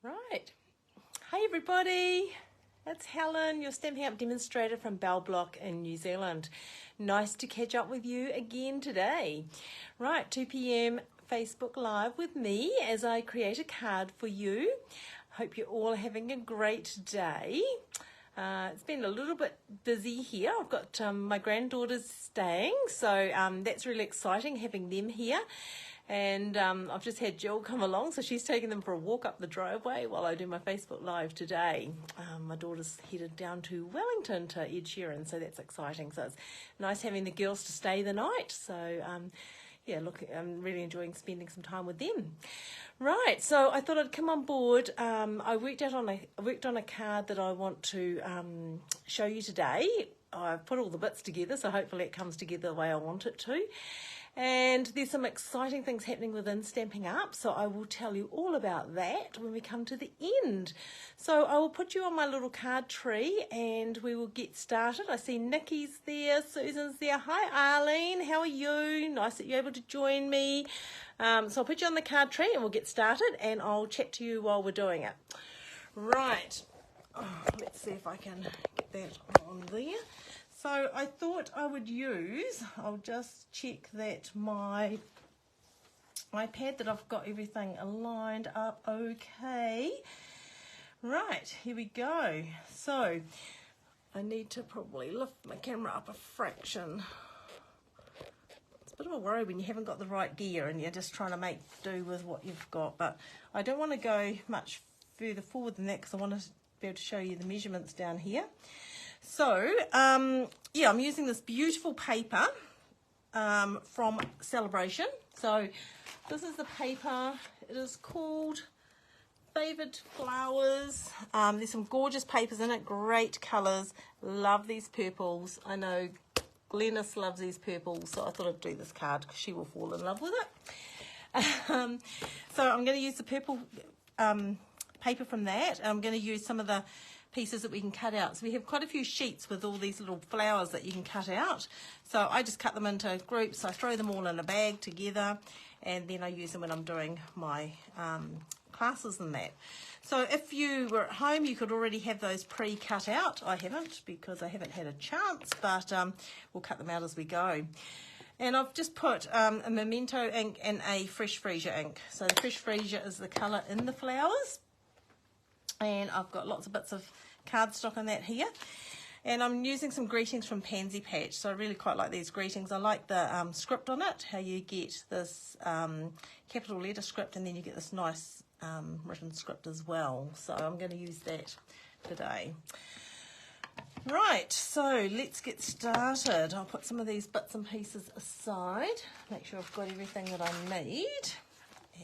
Right. Hi everybody. It's Helen, your Stampin' Up demonstrator from Bell Block in New Zealand. Nice to catch up with you again today. Right, 2 p.m. Facebook Live with me as I create a card for you. Hope you're all having a great day. It's been a little bit busy here. I've got my granddaughters staying, so that's really exciting having them here. And I've just had Jill come along, so she's taking them for a walk up the driveway while I do my Facebook Live today. My daughter's headed down to Wellington to Ed Sheeran, so that's exciting. So it's nice having the girls to stay the night. So yeah, look, I'm really enjoying spending some time with them. Right, so I thought I'd come on board. I worked on a card that I want to show you today. I've put all the bits together, so hopefully it comes together the way I want it to. And there's some exciting things happening within Stampin' Up, so I will tell you all about that when we come to the end. So I will put you on my little card tree and we will get started. I see Nikki's there, Susan's there. Hi Arlene, how are you? Nice that you're able to join me. So I'll put you on the card tree and we'll get started and I'll chat to you while we're doing it. Right, let's see if I can get that on there. So I thought I would I'll just check that my iPad, that I've got everything aligned up okay. Right, here we go. So I need to probably lift my camera up a fraction. It's a bit of a worry when you haven't got the right gear and you're just trying to make do with what you've got. But I don't want to go much further forward than that because I want to be able to show you the measurements down here. So, yeah, I'm using this beautiful paper from Celebration. So, this is the paper. It is called Favoured Flowers. There's some gorgeous papers in it, great colours. Love these purples. I know Glennis loves these purples, so I thought I'd do this card because she will fall in love with it. So, I'm going to use the purple paper from that. I'm going to use some of the pieces that we can cut out. So we have quite a few sheets with all these little flowers that you can cut out. So I just cut them into groups. I throw them all in a bag together and then I use them when I'm doing my classes and that. So if you were at home, you could already have those pre-cut out. I haven't because I haven't had a chance, but we'll cut them out as we go. And I've just put a Memento ink and a Fresh Freesia ink. So the Fresh Freesia is the colour in the flowers. And I've got lots of bits of cardstock on that here. And I'm using some greetings from Pansy Patch. So I really quite like these greetings. I like the script on it, how you get this capital letter script and then you get this nice written script as well. So I'm going to use that today. Right, so let's get started. I'll put some of these bits and pieces aside, make sure I've got everything that I need.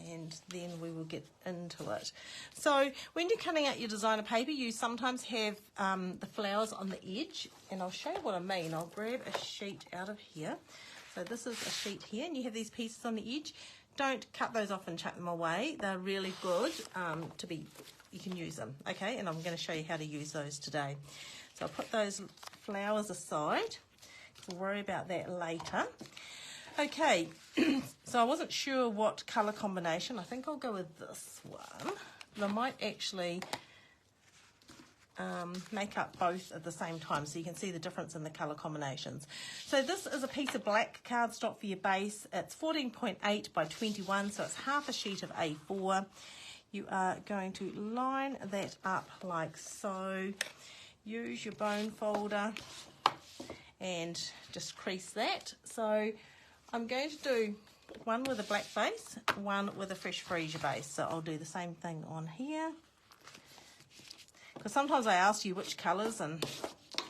And then we will get into it. So when you're cutting out your designer paper, you sometimes have the flowers on the edge, and I'll show you what I mean. I'll grab a sheet out of here. So this is a sheet here, and you have these pieces on the edge. Don't cut those off and chuck them away. They're really good you can use them, okay? And I'm going to show you how to use those today. So I'll put those flowers aside. We'll worry about that later. Okay, so I wasn't sure what colour combination. I think I'll go with this one. But I might actually make up both at the same time so you can see the difference in the colour combinations. So this is a piece of black cardstock for your base. It's 14.8 by 21, so it's half a sheet of A4. You are going to line that up like so. Use your bone folder and just crease that. So I'm going to do one with a black base, one with a Fresh Freesia base. So I'll do the same thing on here. Because sometimes I ask you which colours, and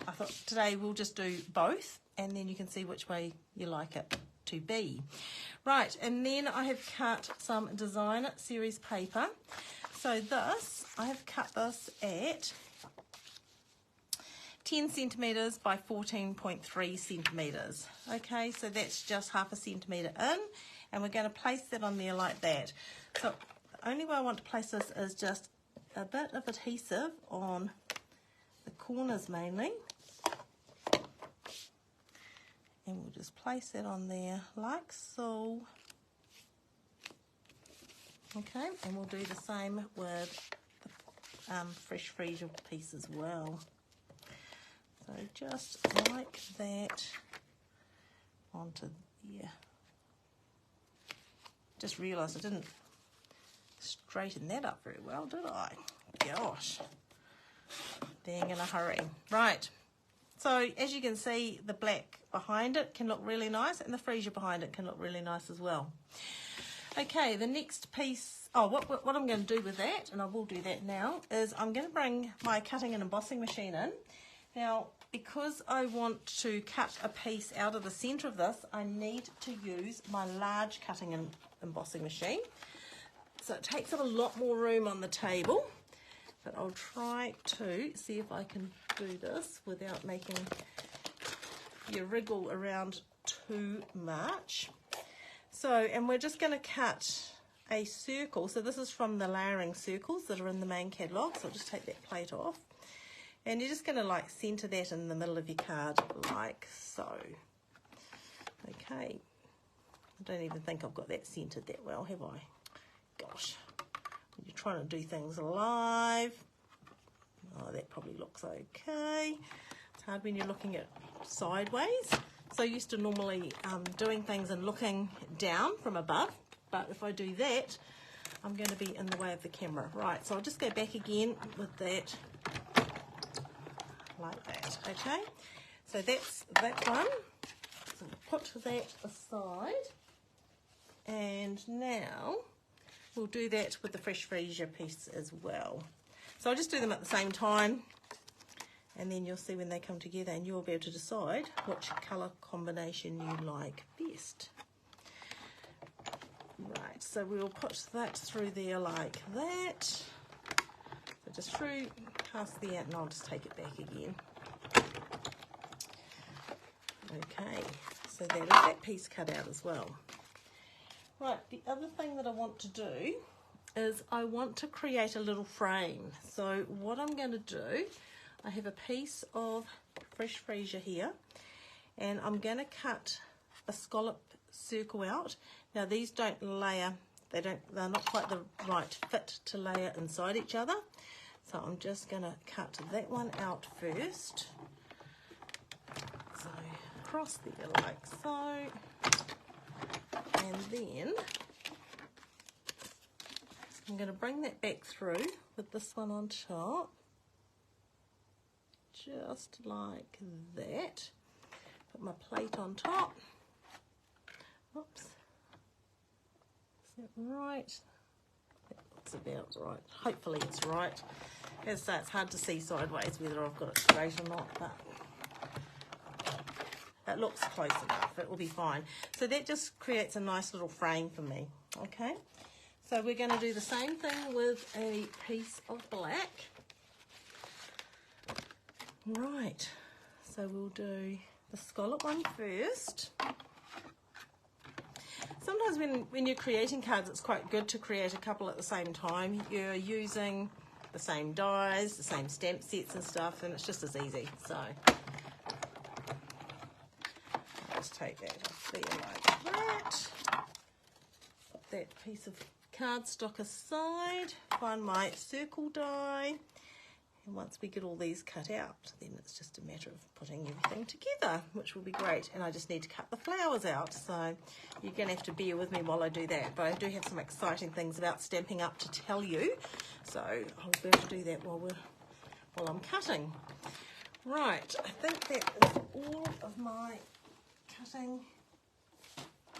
I thought today we'll just do both, and then you can see which way you like it to be. Right, and then I have cut some designer series paper. So this, I have cut this at 10 centimetres by 14.3 centimetres. Okay, so that's just half a centimetre in, and we're going to place that on there like that. So the only way I want to place this is just a bit of adhesive on the corners mainly. And we'll just place that on there like so. Okay, and we'll do the same with fresh freezer piece as well. So just like that onto there. Just realised I didn't straighten that up very well, did I? Gosh, being in a hurry. Right, so as you can see, the black behind it can look really nice, and the freezer behind it can look really nice as well. Okay, the next piece, what I'm going to do with that, and I will do that now, is I'm going to bring my cutting and embossing machine in. Now, because I want to cut a piece out of the centre of this, I need to use my large cutting and embossing machine. So it takes up a lot more room on the table, but I'll try to see if I can do this without making you wriggle around too much. So, and we're just going to cut a circle. So this is from the layering circles that are in the main catalogue. So I'll just take that plate off. And you're just going to like centre that in the middle of your card like so. Okay. I don't even think I've got that centred that well, have I? Gosh. When you're trying to do things live. Oh, that probably looks okay. It's hard when you're looking at sideways. So used to normally doing things and looking down from above. But if I do that, I'm going to be in the way of the camera. Right, so I'll just go back again with that. Like that, okay? So that's that one. So we'll put that aside. And now we'll do that with the fresh freezer piece as well. So I'll just do them at the same time, and then you'll see when they come together, and you'll be able to decide which colour combination you like best. Right, so we'll put that through there like that. So just through, cast the out, and I'll just take it back again. Okay, so that is that piece cut out as well. Right, the other thing that I want to do is I want to create a little frame. So what I'm going to do, I have a piece of fresh freezer here, and I'm going to cut a scallop circle out. Now these don't layer, they're not quite the right fit to layer inside each other. So I'm just going to cut that one out first. So across there like so. And then I'm going to bring that back through with this one on top. Just like that. Put my plate on top. Oops. Is that right? That looks about right. Hopefully it's right. As I say, it's hard to see sideways whether I've got it straight or not, but it looks close enough. It will be fine. So that just creates a nice little frame for me. Okay. So we're going to do the same thing with a piece of black. Right. So we'll do the scallop one first. Sometimes when you're creating cards, it's quite good to create a couple at the same time. You're using the same dies, the same stamp sets and stuff, and it's just as easy. So let's take that off there like that. Put that piece of cardstock aside, find my circle die, and once we get all these cut out, then it's just a matter of putting everything together, which will be great. And I just need to cut the flowers out, so you're going to have to bear with me while I do that. But I do have some exciting things about Stampin' Up to tell you, so I'll be able to do that while I'm cutting. Right, I think that is all of my cutting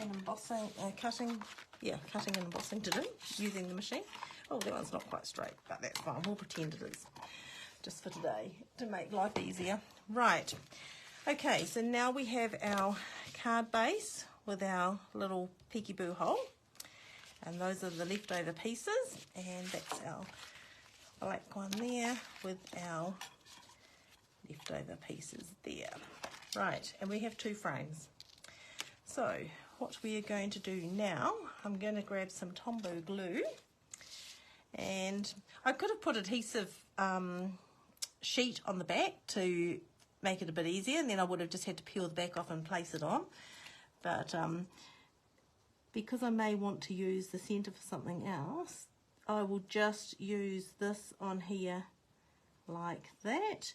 and embossing, cutting and embossing to do using the machine. Oh, that one's not quite straight, but that's fine. We'll pretend it is, just for today, to make life easier. Right, okay, so now we have our card base with our little peekaboo hole, and those are the leftover pieces, and that's our black one there with our leftover pieces there. Right, and we have two frames. So what we are going to do now, I'm going to grab some Tombow glue, and I could have put adhesive sheet on the back to make it a bit easier, and then I would have just had to peel the back off and place it on. But because I may want to use the centre for something else, I will just use this on here like that.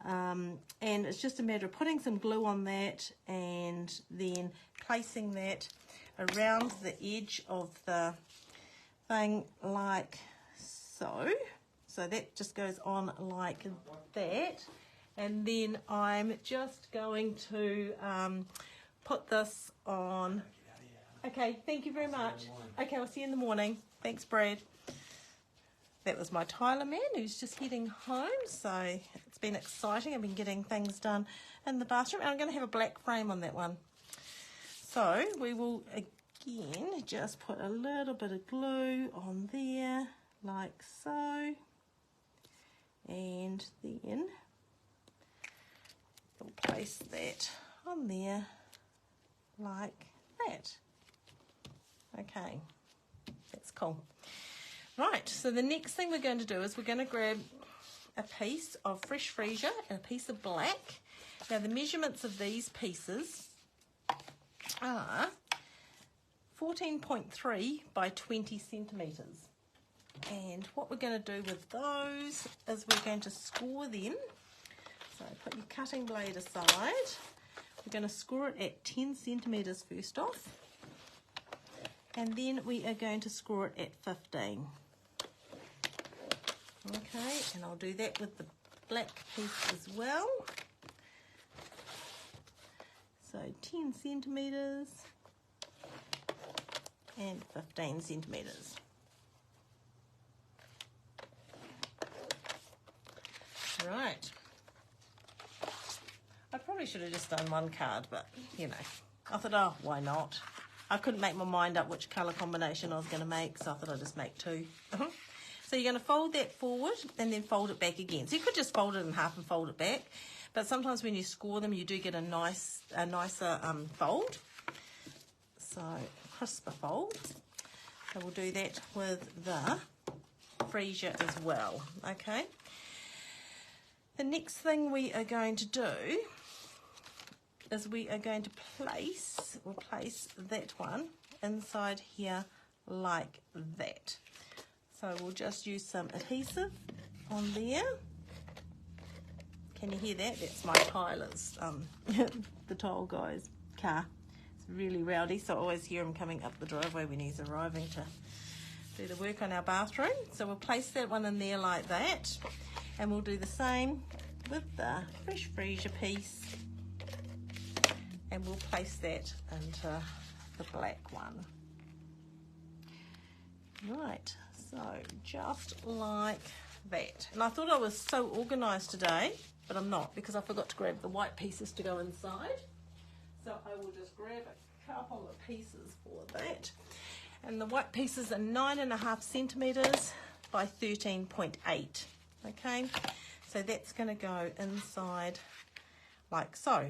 And it's just a matter of putting some glue on that and then placing that around the edge of the thing like so. So that just goes on like that. And then I'm just going to put this on. Okay, thank you very much. Okay, I'll see you in the morning. Thanks, Brad. That was my Tyler man who's just heading home. So it's been exciting. I've been getting things done in the bathroom. And I'm going to have a black frame on that one. So we will again just put a little bit of glue on there like so. And then we'll place that on there like that. Okay, that's cool. Right, so the next thing we're going to do is we're going to grab a piece of fresh freesia and a piece of black. Now the measurements of these pieces are 14.3 by 20 centimetres. And what we're going to do with those is we're going to score them. So put your cutting blade aside. We're going to score it at 10 centimetres first off. And then we are going to score it at 15. Okay, and I'll do that with the black piece as well. So 10 centimetres and 15 centimetres. Right. I probably should have just done one card, but you know, I thought, oh, why not? I couldn't make my mind up which colour combination I was going to make, so I thought I'd just make two. So you're going to fold that forward and then fold it back again. So you could just fold it in half and fold it back, but sometimes when you score them, you do get a nicer fold. So crisper fold. So we'll do that with the freesia as well. Okay. The next thing we are going to do is we are going to we'll place that one inside here like that. So we'll just use some adhesive on there. Can you hear that? That's my Tyler's, the tile guy's car. It's really rowdy, so I always hear him coming up the driveway when he's arriving to do the work on our bathroom. So we'll place that one in there like that. And we'll do the same with the fresh freesia piece. And we'll place that into the black one. Right, so just like that. And I thought I was so organised today, but I'm not, because I forgot to grab the white pieces to go inside. So I will just grab a couple of pieces for that. And the white pieces are 9.5 centimetres by 13.8. Okay, so that's going to go inside like so.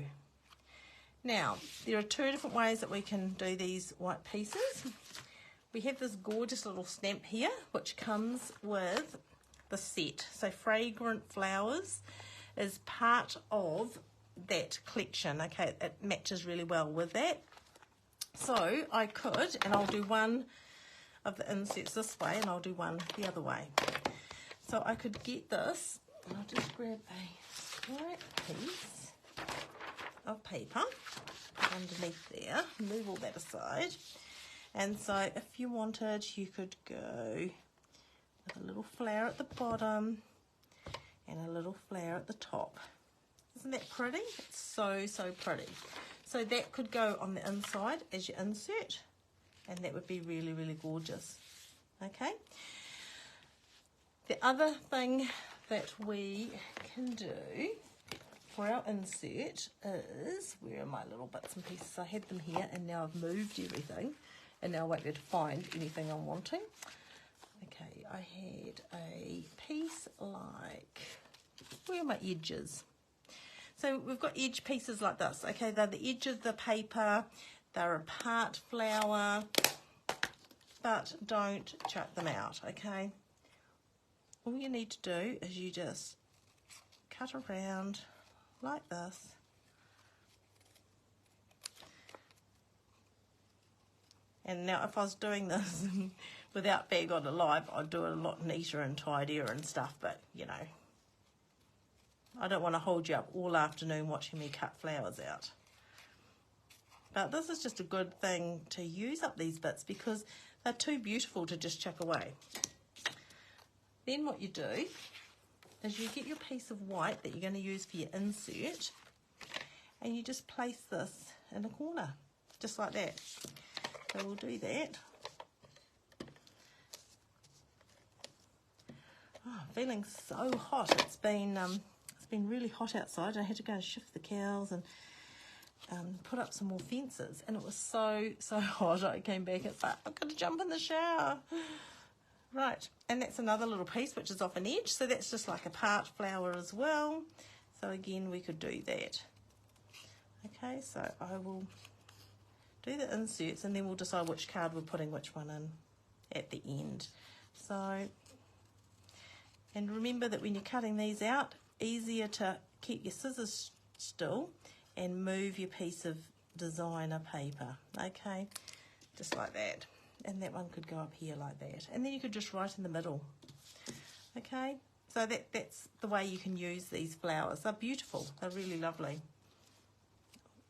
Now, there are two different ways that we can do these white pieces. We have this gorgeous little stamp here, which comes with the set. So Fragrant Flowers is part of that collection. Okay, it matches really well with that. So I could, and I'll do one of the inserts this way, and I'll do one the other way. So I could get this, and I'll just grab a white piece of paper underneath there, move all that aside. And so if you wanted, you could go with a little flower at the bottom and a little flower at the top. Isn't that pretty? It's so, so pretty. So that could go on the inside as you insert, and that would be really, really gorgeous. Okay. The other thing that we can do for our insert is, where are my little bits and pieces? I had them here, and now I've moved everything, and now I won't be able to find anything I'm wanting. Okay, I had a piece like, where are my edges? So we've got edge pieces like this. Okay, they're the edge of the paper, they're a part flower, but don't chuck them out, okay? All you need to do is you just cut around like this. And now if I was doing this without being on a live, I'd do it a lot neater and tidier and stuff, but you know, I don't want to hold you up all afternoon watching me cut flowers out. But this is just a good thing to use up these bits because they're too beautiful to just chuck away. Then what you do is you get your piece of white that you're going to use for your insert, and you just place this in a corner, just like that. So we'll do that. Oh, I'm feeling so hot. It's been really hot outside. I had to go and shift the cows and put up some more fences, and it was so hot. I came back, it's like, I've got to jump in the shower. Right, and that's another little piece which is off an edge, so that's just like a part flower as well. So again, we could do that. Okay, so I will do the inserts, and then we'll decide which card we're putting which one in at the end. So, and remember that when you're cutting these out, easier to keep your scissors still and move your piece of designer paper. Okay, just like that. And that one could go up here like that. And then you could just write in the middle. Okay, so that's the way you can use these flowers. They're beautiful, they're really lovely.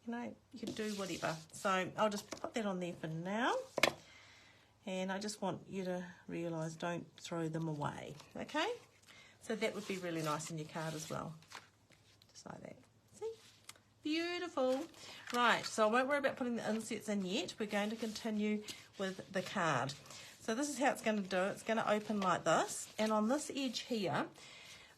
You know, you can do whatever. So I'll just put that on there for now. And I just want you to realise, don't throw them away. Okay, so that would be really nice in your card as well. Just like that. See? Beautiful. Right, so I won't worry about putting the inserts in yet. We're going to continue with the card. So this is how it's going to do. It's going to open like this. And on this edge here,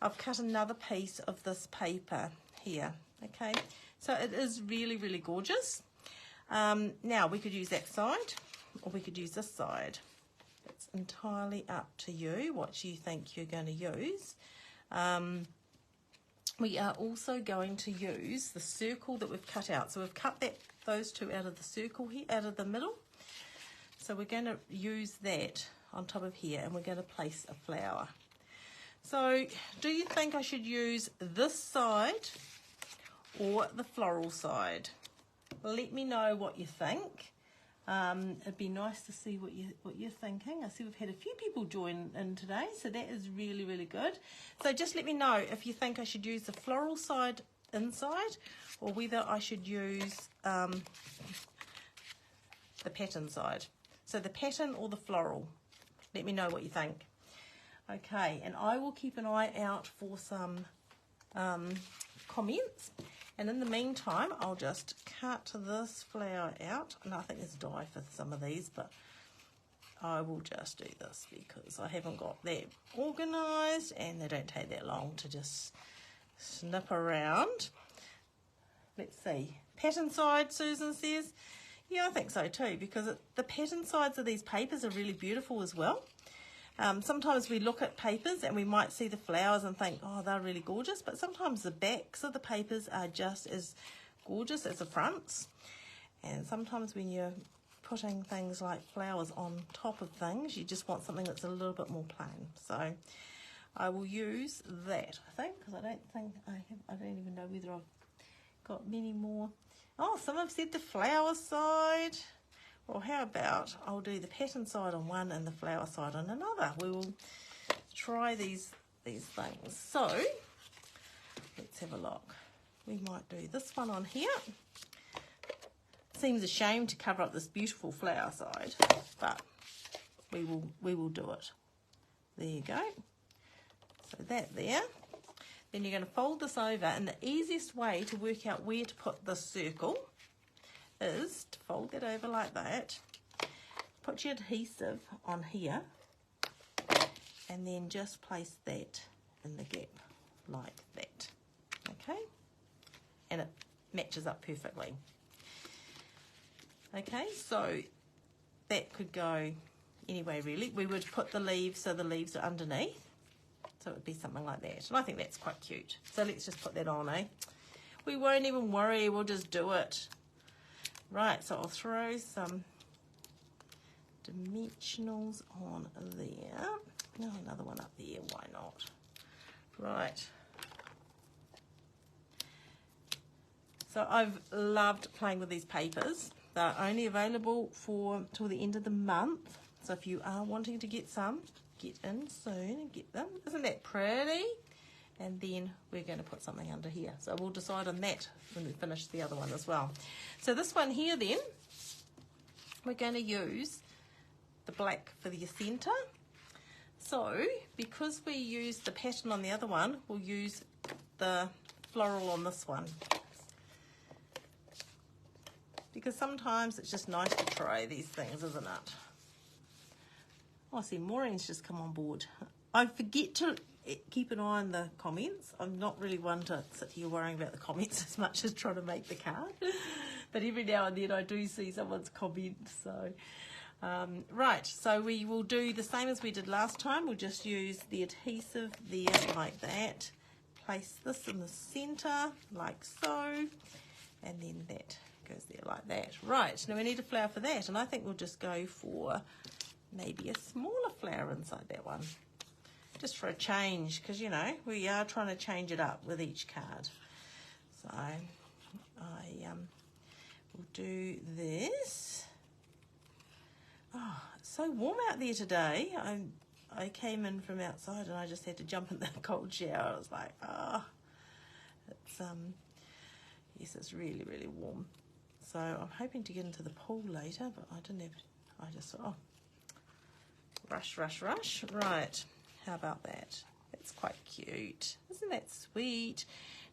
I've cut another piece of this paper here. Okay, so it is really, really gorgeous. Now, we could use that side, or we could use this side. It's entirely up to you what you think you're going to use. We are also going to use the circle that we've cut out. So we've cut those two out of the circle here, out of the middle. So we're going to use that on top of here, and we're going to place a flower. So do you think I should use this side or the floral side? Let me know what you think. It'd be nice to see what you're thinking. I see we've had a few people join in today, so that is really, really good. So just let me know if you think I should use the floral side inside, or whether I should use the pattern side. So the pattern or the floral. Let me know what you think. Okay, and I will keep an eye out for some comments. And in the meantime, I'll just cut this flower out. And I think there's dye for some of these, but I will just do this because I haven't got that organised, and they don't take that long to just snip around. Let's see. Pattern side, Susan says. Yeah, I think so too, because the pattern sides of these papers are really beautiful as well. Sometimes we look at papers and we might see the flowers and think, oh, they're really gorgeous, but sometimes the backs of the papers are just as gorgeous as the fronts. And sometimes when you're putting things like flowers on top of things, you just want something that's a little bit more plain. So I will use that, I think, because I don't think I don't even know whether I've got many more. Oh, some have said the flower side. Well, how about I'll do the pattern side on one and the flower side on another. We will try these things. So let's have a look. We might do this one on here. Seems a shame to cover up this beautiful flower side, but we will do it. There you go. So that there. Then you're going to fold this over, and the easiest way to work out where to put this circle is to fold it over like that, put your adhesive on here, and then just place that in the gap like that. Okay, and it matches up perfectly. Okay, so that could go anyway really. We would put the leaves so the leaves are underneath, so it would be something like that, and I think that's quite cute. So let's just put that on, eh? We won't even worry, we'll just do it. Right, so I'll throw some dimensionals on there. No, another one up there, why not? Right. So I've loved playing with these papers. They're only available till the end of the month. So if you are wanting to get some, get in soon and get them. Isn't that pretty? And then we're going to put something under here. So we'll decide on that when we finish the other one as well. So this one here then, we're going to use the black for the centre. So because we used the pattern on the other one, we'll use the floral on this one. Because sometimes it's just nice to try these things, isn't it? Oh, I see Maureen's just come on board. I forget to keep an eye on the comments. I'm not really one to sit here worrying about the comments as much as trying to make the card. But every now and then I do see someone's comment. So, right, so we will do the same as we did last time. We'll just use the adhesive there like that. Place this in the centre like so. And then that goes there like that. Right, now we need a flower for that. And I think we'll just go for maybe a smaller flower inside that one. Just for a change, because, you know, we are trying to change it up with each card. So I will do this. Oh, it's so warm out there today. I came in from outside and I just had to jump in the cold shower. I was like, it's yes, it's really, really warm. So I'm hoping to get into the pool later, but I didn't have, I just thought, rush. Right, how about that? That's quite cute. Isn't that sweet?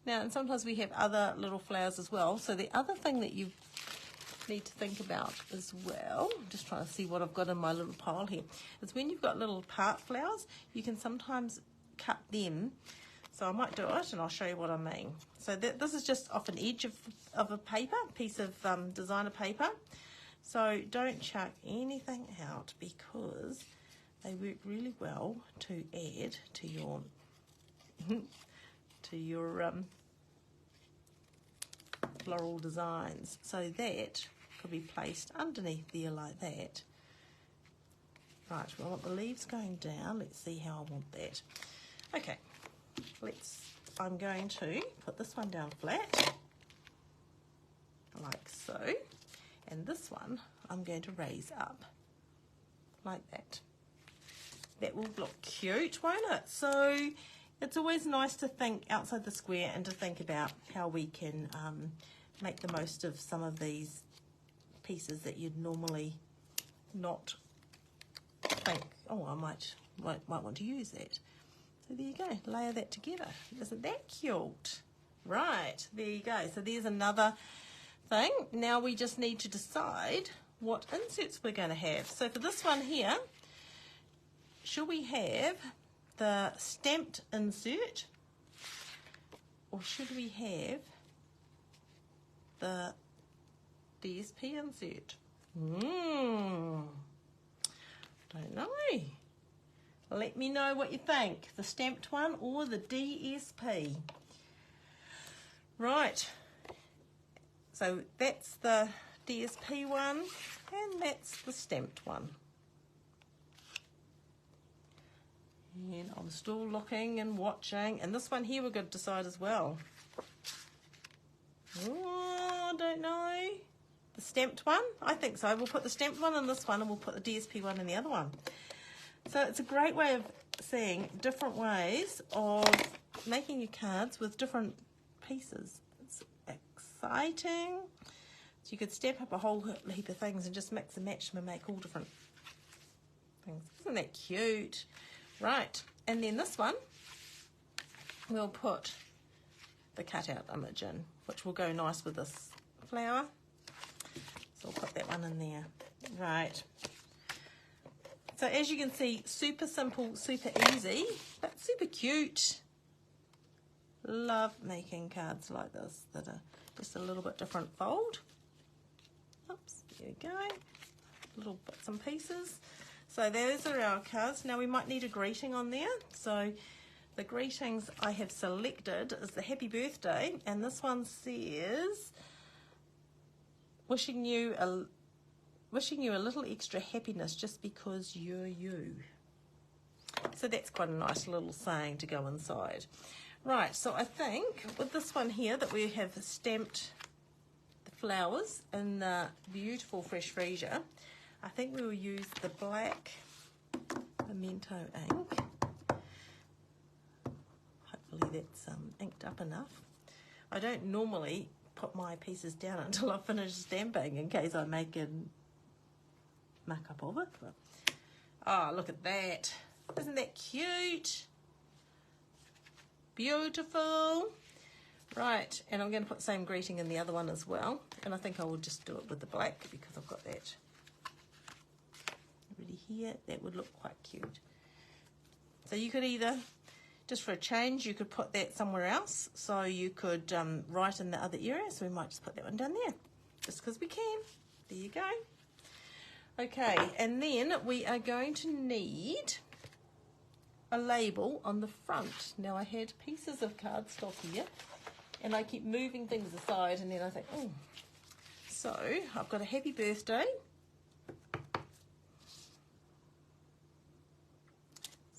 Now, and sometimes we have other little flowers as well. So the other thing that you need to think about as well, I'm just trying to see what I've got in my little pile here, is when you've got little part flowers, you can sometimes cut them. So I might do it and I'll show you what I mean. So this is just off an edge of a paper, piece of designer paper. So don't chuck anything out because they work really well to add to your floral designs. So that could be placed underneath there like that. Right, we want the leaves going down. Let's see how I want that. Okay, I'm going to put this one down flat, like so. And this one I'm going to raise up, like that. That will look cute, won't it? So it's always nice to think outside the square and to think about how we can make the most of some of these pieces that you'd normally not think, oh, I might want to use that. So there you go, layer that together. Isn't that cute? Right, there you go. So there's another thing. Now we just need to decide what inserts we're going to have. So for this one here, should we have the stamped insert or should we have the DSP insert? Don't know. Let me know what you think, the stamped one or the DSP. Right, so that's the DSP one and that's the stamped one. And I'm still looking and watching, and this one here we're going to decide as well. Oh, I don't know. The stamped one? I think so. We'll put the stamped one in this one and we'll put the DSP one in the other one. So it's a great way of seeing different ways of making your cards with different pieces. It's exciting. So you could stamp up a whole heap of things and just mix and match them and make all different things. Isn't that cute? Right, and then this one, we'll put the cutout image in, which will go nice with this flower. So we'll put that one in there. Right. So as you can see, super simple, super easy, but super cute. Love making cards like this that are just a little bit different fold. Oops, there we go. Little bits and pieces. So those are our cards. Now we might need a greeting on there. So the greetings I have selected is the happy birthday, and this one says, wishing you a little extra happiness just because you're you. So that's quite a nice little saying to go inside. Right, so I think with this one here that we have stamped the flowers in the beautiful fresh freesia, I think we will use the black pimento ink. Hopefully that's inked up enough. I don't normally put my pieces down until I finish stamping in case I make a muck up of it. But, oh, look at that. Isn't that cute? Beautiful. Right, and I'm going to put the same greeting in the other one as well. And I think I will just do it with the black because I've got that already here. That would look quite cute. So you could either, just for a change, you could put that somewhere else. So you could write in the other area. So we might just put that one down there, just because we can. There you go. Okay, and then we are going to need a label on the front. Now I had pieces of cardstock here and I keep moving things aside and then I think, oh. So I've got a happy birthday.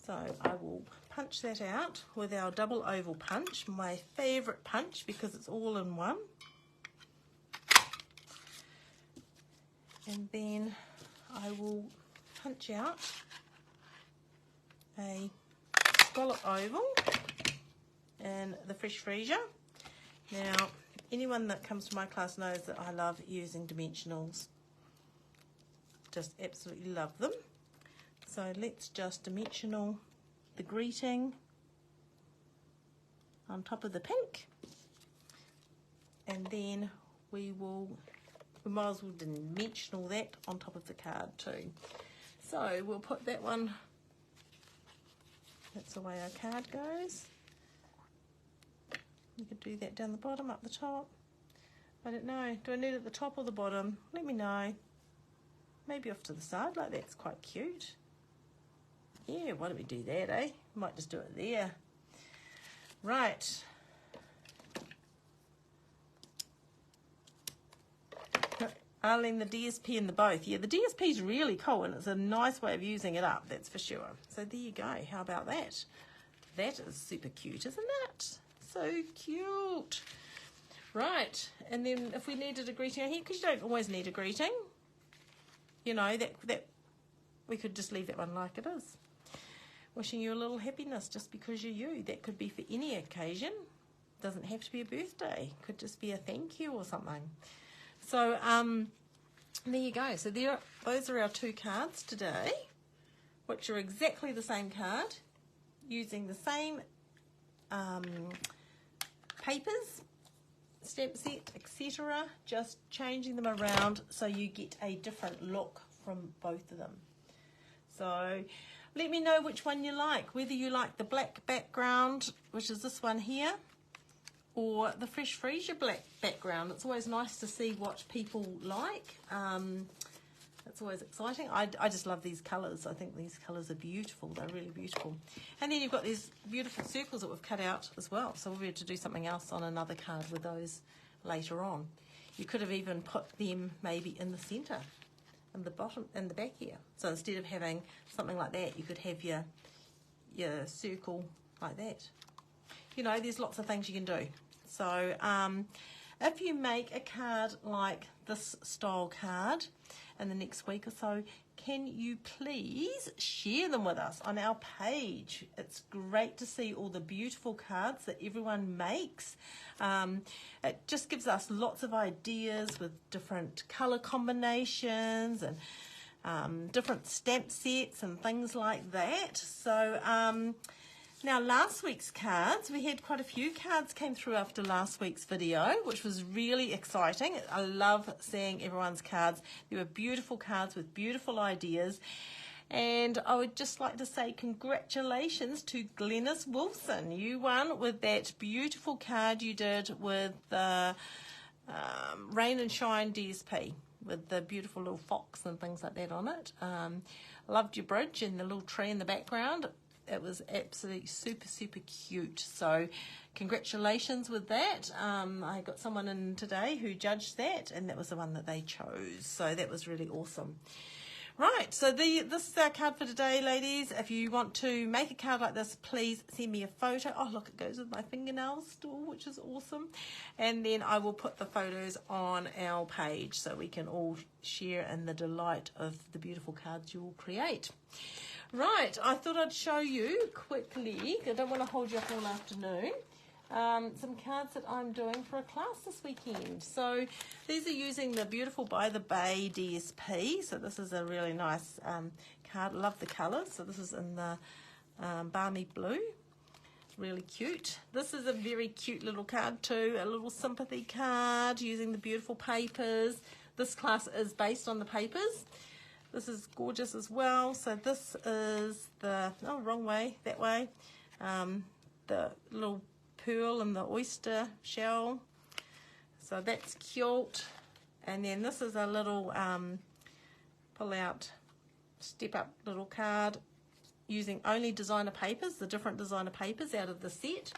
So I will punch that out with our double oval punch, my favourite punch because it's all in one. And then I will punch out a scallop oval and the fresh freesia. Now, anyone that comes to my class knows that I love using dimensionals. Just absolutely love them. So let's just dimensional the greeting on top of the pink. And then we might as well dimensional that on top of the card too. So we'll put that one, that's the way our card goes. You could do that down the bottom, up the top. I don't know, do I need it at the top or the bottom? Let me know. Maybe off to the side, like that's quite cute. Yeah, why don't we do that, eh? Might just do it there. Right. Arlene, the DSP and the both. Yeah, the DSP is really cool and it's a nice way of using it up, that's for sure. So there you go. How about that? That is super cute, isn't it? So cute. Right, and then if we needed a greeting here, because you don't always need a greeting, you know, that we could just leave that one like it is. Wishing you a little happiness just because you're you. That could be for any occasion. Doesn't have to be a birthday. Could just be a thank you or something. So there you go. So those are our two cards today, which are exactly the same card, using the same papers, stamp set, etc. Just changing them around so you get a different look from both of them. So let me know which one you like, whether you like the black background, which is this one here, or the fresh freesia black background. It's always nice to see what people like. It's always exciting. I just love these colours. I think these colours are beautiful. They're really beautiful. And then you've got these beautiful circles that we've cut out as well. So we'll be able to do something else on another card with those later on. You could have even put them maybe in the centre, in the bottom, in the back here. So instead of having something like that, you could have your circle like that. You know, there's lots of things you can do. So if you make a card like this style card in the next week or so, can you please share them with us on our page? It's great to see all the beautiful cards that everyone makes. It just gives us lots of ideas with different colour combinations and different stamp sets and things like that. So now last week's cards, we had quite a few cards came through after last week's video, which was really exciting. I love seeing everyone's cards. They were beautiful cards with beautiful ideas. And I would just like to say congratulations to Glennis Wilson. You won with that beautiful card you did with the Rain and Shine DSP with the beautiful little fox and things like that on it. Loved your bridge and the little tree in the background. It was absolutely super, super cute. So congratulations with that. I got someone in today who judged that, and that was the one that they chose. So that was really awesome. Right, so this is our card for today, ladies. If you want to make a card like this, please send me a photo. Oh, look, it goes with my fingernails still, which is awesome. And then I will put the photos on our page so we can all share in the delight of the beautiful cards you will create. Right, I thought I'd show you quickly, I don't want to hold you up all afternoon, some cards that I'm doing for a class this weekend. So these are using the beautiful By the Bay DSP. So this is a really nice card. Love the colours. So this is in the balmy blue. Really cute. This is a very cute little card too. A little sympathy card using the beautiful papers. This class is based on the papers. This is gorgeous as well. So this is the, oh, wrong way, that way. The little pearl and the oyster shell, so that's cute. And then this is a little pull out step up little card using only designer papers, the different designer papers out of the set.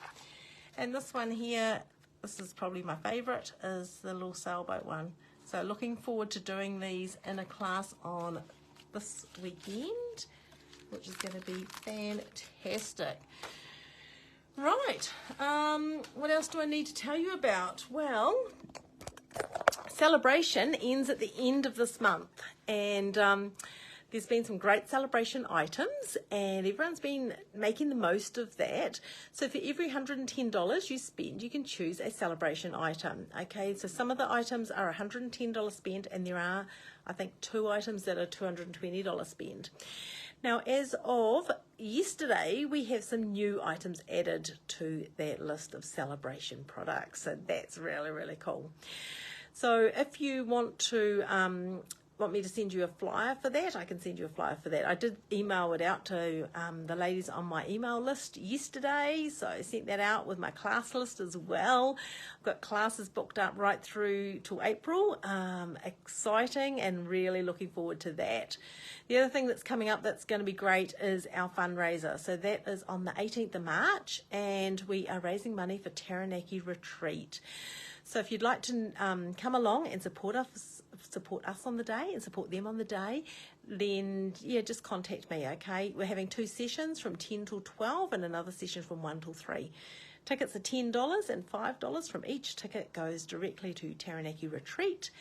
And this one here, this is probably my favorite, is the little sailboat one. So looking forward to doing these in a class on this weekend, which is going to be fantastic. Right, what else do I need to tell you about? Well, celebration ends at the end of this month, and there's been some great celebration items, and everyone's been making the most of that. So for every $110 you spend, you can choose a celebration item. Okay, so some of the items are $110 spent, and there are, I think, 2 items that are $220 spent. Now, as of yesterday, we have some new items added to that list of celebration products. So that's really, really cool. So if you want me to send you a flyer for that, I can send you a flyer for that. I did email it out to the ladies on my email list yesterday, so I sent that out with my class list as well. I've got classes booked up right through till April. Exciting, and really looking forward to that. The other thing that's coming up that's going to be great is our fundraiser. So that is on the 18th of March, and we are raising money for Taranaki Retreat. So if you'd like to come along and support us on the day and support them on the day, then yeah, just contact me, okay? We're having 2 sessions from 10 till 12 and another session from 1 till 3. Tickets are $10 and $5 from each ticket goes directly to Taranaki Retreat,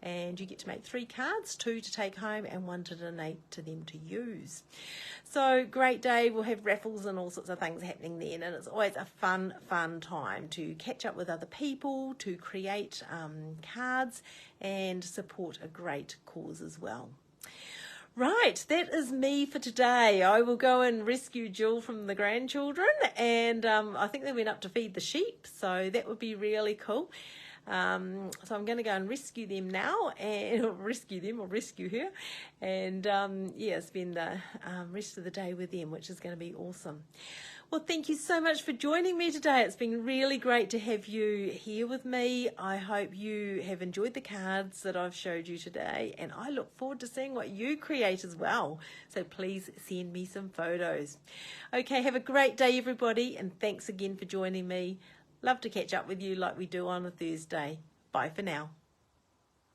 and you get to make 3 cards, 2 to take home and 1 to donate to them to use. So great day. We'll have raffles and all sorts of things happening then, and it's always a fun time to catch up with other people, to create cards and support a great cause as well. Right, that is me for today. I will go and rescue Jill from the grandchildren, and I think they went up to feed the sheep, so that would be really cool. So I'm going to go and rescue them now, and rescue her, and yeah, spend the rest of the day with them, which is going to be awesome. Well, thank you so much for joining me today. It's been really great to have you here with me. I hope you have enjoyed the cards that I've showed you today, and I look forward to seeing what you create as well. So please send me some photos. Okay, have a great day, everybody, and thanks again for joining me. Love to catch up with you like we do on a Thursday. Bye for now.